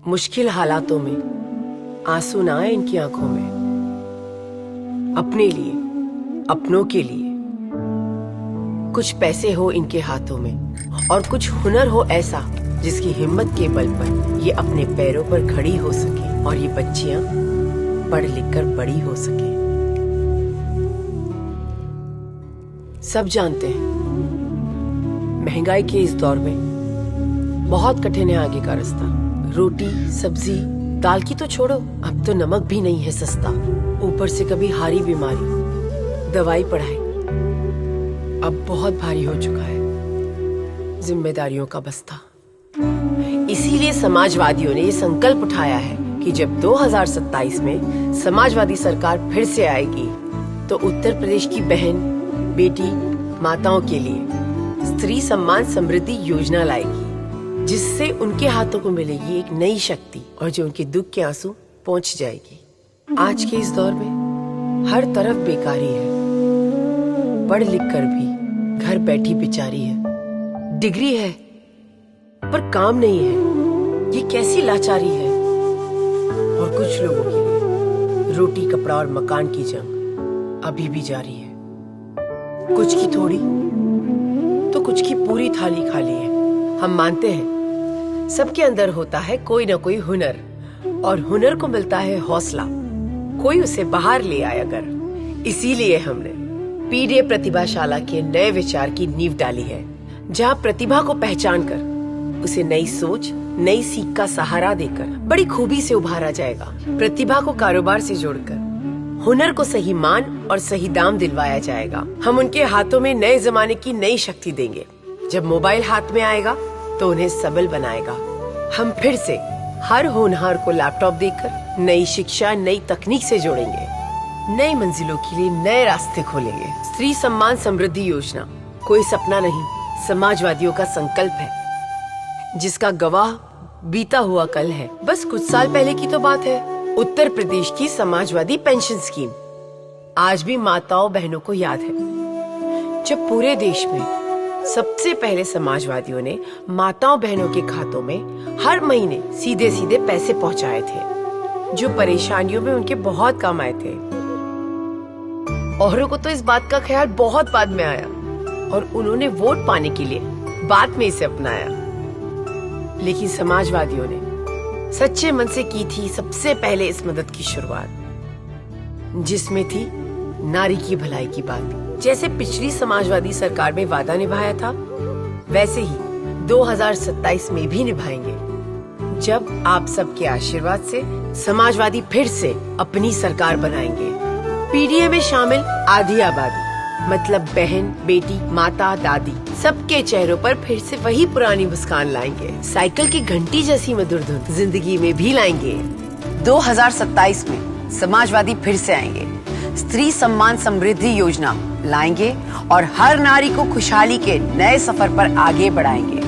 मुश्किल हालातों में आंसू ना आए इनकी आंखों में। अपने लिए, अपनों के लिए कुछ पैसे हो इनके हाथों में और कुछ हुनर हो ऐसा जिसकी हिम्मत के बल पर ये अपने पैरों पर खड़ी हो सके और ये बच्चियां पढ़ लिख कर बड़ी हो सके। सब जानते हैं महंगाई के इस दौर में बहुत कठिन है आगे का रास्ता। रोटी, सब्जी, दाल की तो छोड़ो, अब तो नमक भी नहीं है सस्ता। ऊपर से कभी हारी बीमारी, दवाई पढ़ाई, अब बहुत भारी हो चुका है जिम्मेदारियों का बस्ता। इसीलिए समाजवादियों ने ये संकल्प उठाया है कि जब 2027 में समाजवादी सरकार फिर से आएगी तो उत्तर प्रदेश की बहन, बेटी, माताओं के लिए स्त्री सम्मान समृद्धि योजना लाएगी, जिससे उनके हाथों को मिलेगी एक नई शक्ति और जो उनके दुख के आंसू पहुंच जाएगी। आज के इस दौर में हर तरफ बेकारी है, पढ़ लिख कर भी घर बैठी बेचारी है। डिग्री है पर काम नहीं है, ये कैसी लाचारी है। और कुछ लोगों के लिए रोटी, कपड़ा और मकान की जंग अभी भी जारी है। कुछ की थोड़ी तो कुछ की पूरी थाली खाली है। हम मानते हैं सबके अंदर होता है कोई ना कोई हुनर, और हुनर को मिलता है हौसला, कोई उसे बाहर ले आए अगर। इसीलिए हमने पीडीए प्रतिभाशाला के नए विचार की नींव डाली है, जहां प्रतिभा को पहचान कर उसे नई सोच, नई सीख का सहारा देकर बड़ी खूबी से उभारा जाएगा। प्रतिभा को कारोबार से जोड़कर हुनर को सही मान और सही दाम दिलवाया जाएगा। हम उनके हाथों में नए जमाने की नई शक्ति देंगे। जब मोबाइल हाथ में आएगा तो उन्हें सबल बनाएगा। हम फिर से हर होनहार को लैपटॉप देकर नई शिक्षा, नई तकनीक से जोड़ेंगे, नई मंजिलों के लिए नए रास्ते खोलेंगे। स्त्री सम्मान समृद्धि योजना कोई सपना नहीं, समाजवादियों का संकल्प है, जिसका गवाह बीता हुआ कल है। बस कुछ साल पहले की तो बात है, उत्तर प्रदेश की समाजवादी पेंशन स्कीम आज भी माताओं बहनों को याद है, जब पूरे देश में सबसे पहले समाजवादियों ने माताओं बहनों के खातों में हर महीने सीधे सीधे पैसे पहुंचाए थे, जो परेशानियों में उनके बहुत काम आए थे। औरों को तो इस बात का ख्याल बहुत बाद में आया और उन्होंने वोट पाने के लिए बाद में इसे अपनाया, लेकिन समाजवादियों ने सच्चे मन से की थी सबसे पहले इस मदद की शुरुआत, जिसमें थी नारी की भलाई की बात। जैसे पिछली समाजवादी सरकार में वादा निभाया था, वैसे ही 2027 में भी निभाएंगे, जब आप सबके आशीर्वाद से समाजवादी फिर से अपनी सरकार बनाएंगे। पीडीए में शामिल आधी आबादी मतलब बहन, बेटी, माता, दादी, सबके चेहरों पर फिर से वही पुरानी मुस्कान लाएंगे। साइकिल की घंटी जैसी मधुर धुन जिंदगी में भी लाएंगे। 2027 में समाजवादी फिर से आएंगे, स्त्री सम्मान समृद्धि योजना लाएंगे और हर नारी को खुशहाली के नए सफर पर आगे बढ़ाएंगे।